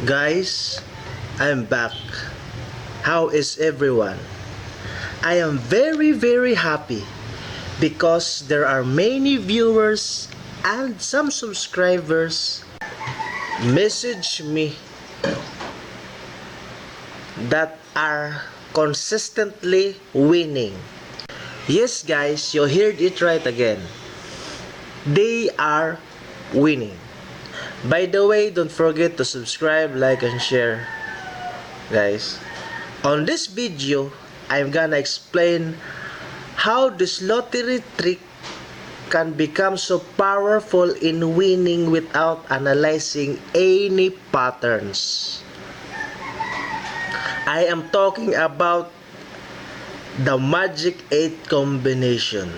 Guys, I'm back. How is everyone? I am very happy because there are many viewers and some subscribers message me that are consistently winning. Yes guys, you heard it right again. They are winning. By the way, don't forget to subscribe, like, and share, guys. On this video, I'm gonna explain how this lottery trick can become so powerful in winning without analyzing any patterns. I am talking about the Magic 8 combination.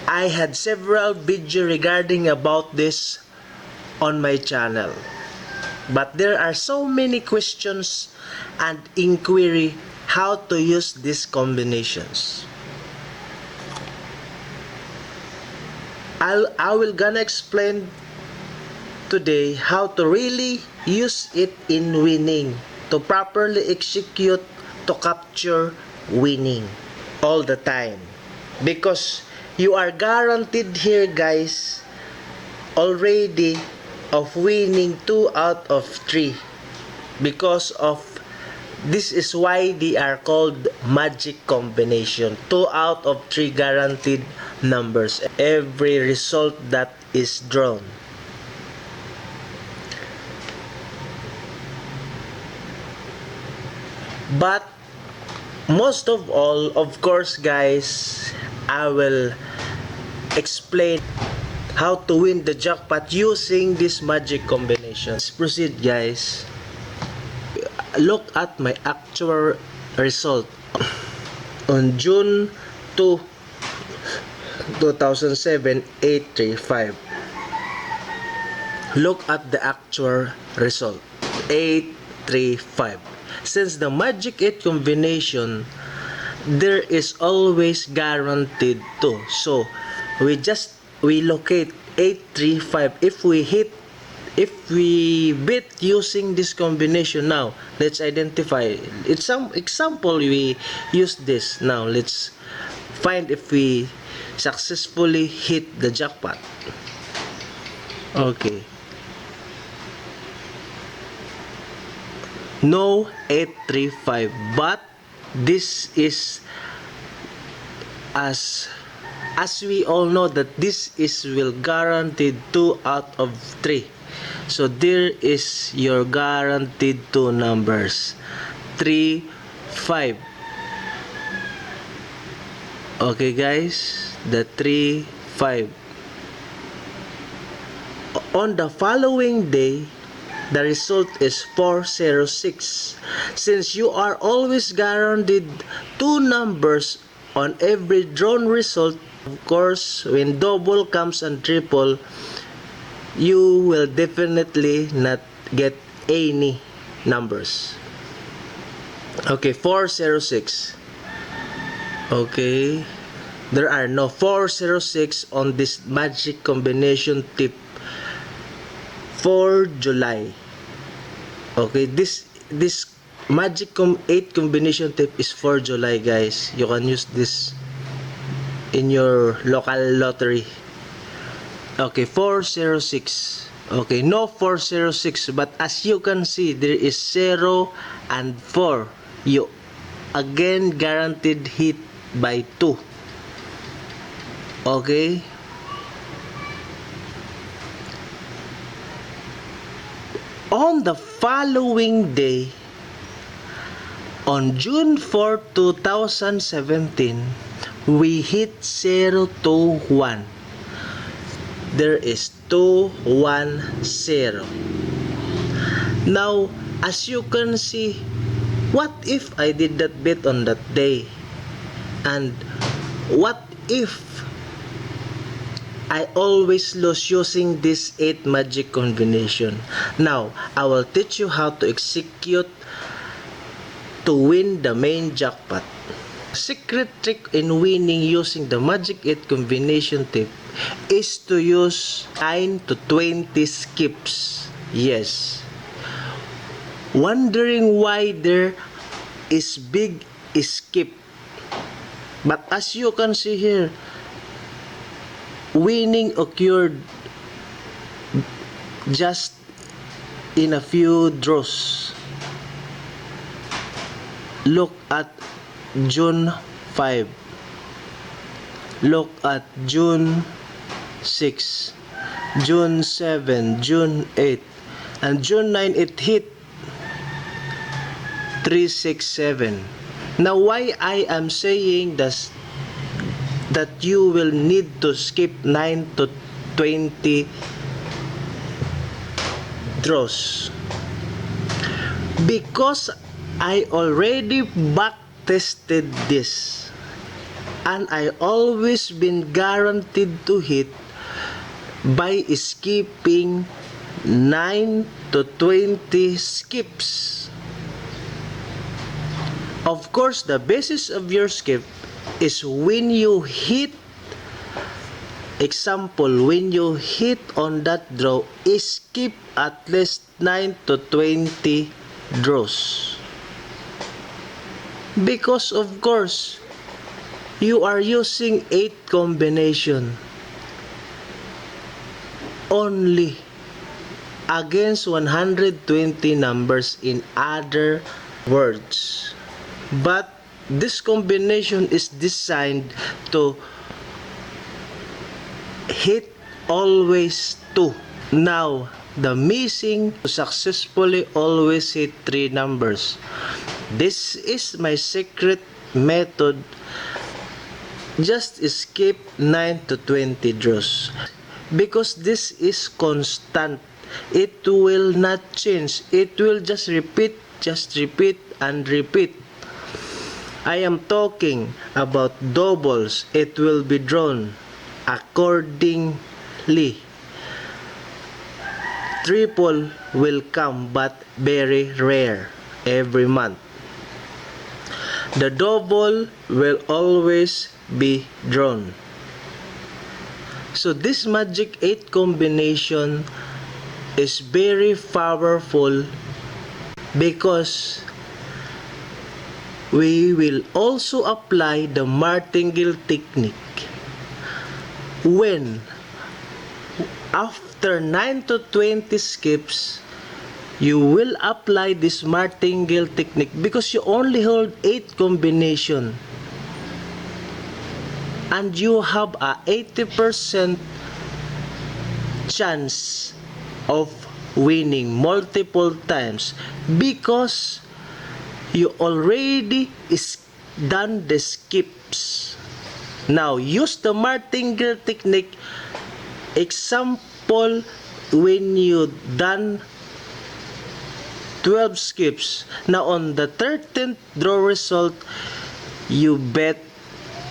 I had several videos regarding about this on my channel. But there are so many questions and inquiry how to use these combinations. I will gonna explain today how to really use it in winning, to properly execute, to capture winning all the time. Because you are guaranteed here guys already of winning 2 out of 3 because of this is why they are called magic combination. 2 out of 3 guaranteed numbers every result that is drawn. But most of all, of course guys, I will explain how to win the jackpot using this magic combination. Let's proceed guys. Look at my actual result on June 2, 2007, 835. Look at the actual result, 835. Since the magic 8 combination, there is always guaranteed 2. So we locate 835. If we beat using this combination, now let's identify. It's some example we use this. Now let's find if we successfully hit the jackpot. Okay. No 835, but this is as we all know that this is will guaranteed 2 out of 3. So there is your guaranteed 2 numbers, 3, 5. Okay guys, the 3, 5. On the following day, the result is 406. Since you are always guaranteed 2 numbers on every drawn result, of course, when double comes and triple, you will definitely not get any numbers. Okay, 406. Okay, there are no 406 on this magic combination tip for July. Okay, this magic 8 combination tip is for July guys. You can use this in your local lottery. Okay, 406. Okay, no 406, but as you can see, there is 0 and 4. You again guaranteed hit by 2. Okay. On the following day, on June 4, 2017, we hit 0, 2, 1. There is 2, 1, 0. Now, as you can see, what if I did that bet on that day? And what if I always lose using this 8 magic combination? Now, I will teach you how to execute to win the main jackpot. Secret trick in winning using the Magic 8 combination tip is to use 9 to 20 skips. Yes. Wondering why there is big skip. But as you can see here, winning occurred just in a few draws. Look at June 5. Look at June 6, June 7, June 8, and June 9 it hit 367. Now why I am saying that you will need to skip 9 to 20 draws? Because I already back tested this and I always been guaranteed to hit by skipping 9 to 20 skips. Of course, the basis of your skip is when you hit, example, when you hit on that draw, skip at least 9 to 20 draws. Because of course, you are using 8 combination only against 120 numbers, in other words. But this combination is designed to hit always 2. Now, the missing to successfully always hit 3 numbers. This is my secret method. Just skip 9 to 20 draws. Because this is constant. It will not change. It will just repeat, and repeat. I am talking about doubles. It will be drawn accordingly. Triple will come, but very rare every month. The double will always be drawn. So this Magic 8 combination is very powerful because we will also apply the martingale technique when after 9 to 20 skips you will apply this martingale technique because you only hold 8 combination and you have a 80% chance of winning multiple times because you already done the skips. Now use the martingale technique. Example, when you done 12 skips, now on the 13th draw result you bet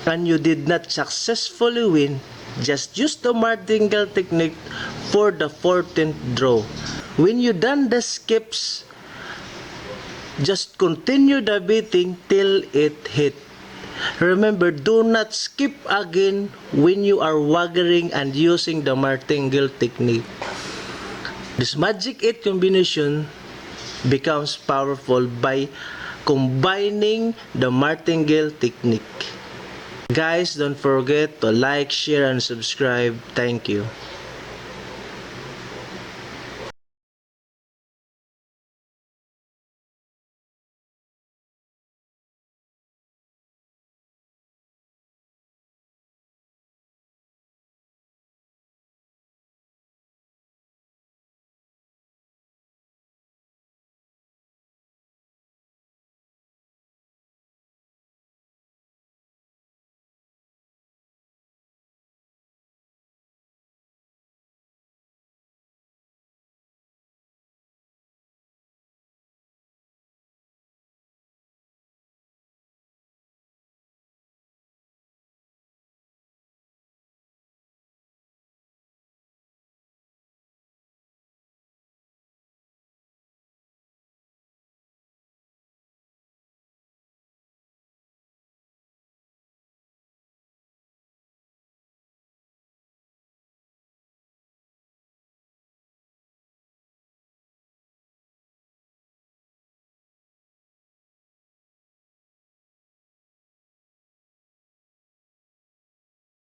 and you did not successfully win, just use the martingale technique for the 14th draw. When you done the skips, just continue the betting till it hit. Remember, do not skip again when you are wagering and using the martingale technique. This Magic 8 combination becomes powerful by combining the martingale technique. Guys, don't forget to like, share, and subscribe. Thank you.